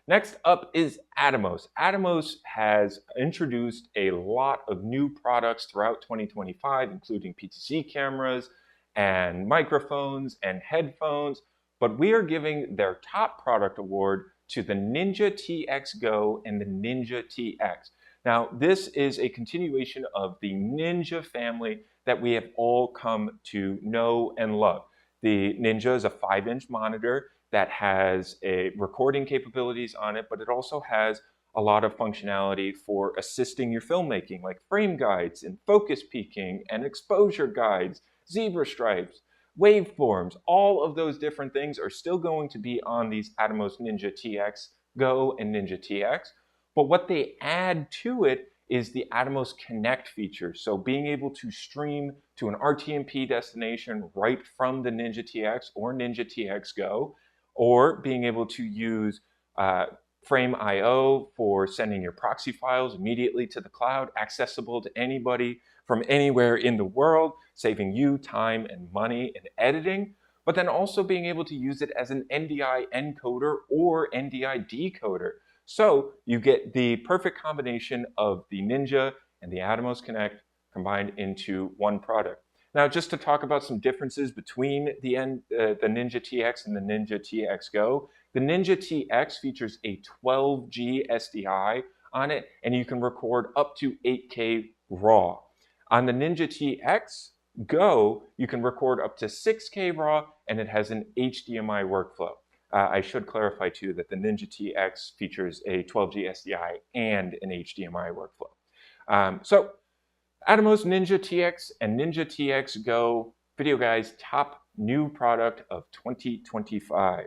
Next up is Atomos. Atomos has introduced a lot of new products throughout 2025, including PTZ cameras and microphones and headphones, but we are giving their top product award to the Ninja TX Go and the Ninja TX. Now, this is a continuation of the Ninja family that we have all come to know and love. The Ninja is a 5-inch monitor that has a recording capabilities on it, but it also has a lot of functionality for assisting your filmmaking, like frame guides and focus peaking and exposure guides, zebra stripes, waveforms. All of those different things are still going to be on these Atomos Ninja TX Go and Ninja TX. But what they add to it is the Atomos Connect feature. So being able to stream to an RTMP destination right from the Ninja TX or Ninja TX Go, or being able to use Frame IO for sending your proxy files immediately to the cloud, accessible to anybody from anywhere in the world, saving you time and money in editing, but then also being able to use it as an NDI encoder or NDI decoder. So you get the perfect combination of the Ninja and the Atomos Connect combined into one product. Now, just to talk about some differences between the Ninja TX and the Ninja TX Go, the Ninja TX features a 12G SDI on it, and you can record up to 8K RAW. On the Ninja TX Go, you can record up to 6K RAW, and it has an HDMI workflow. I should clarify too that the Ninja TX features a 12G SDI and an HDMI workflow. So Atomos Ninja TX and Ninja TX Go, Videoguys' top new product of 2025.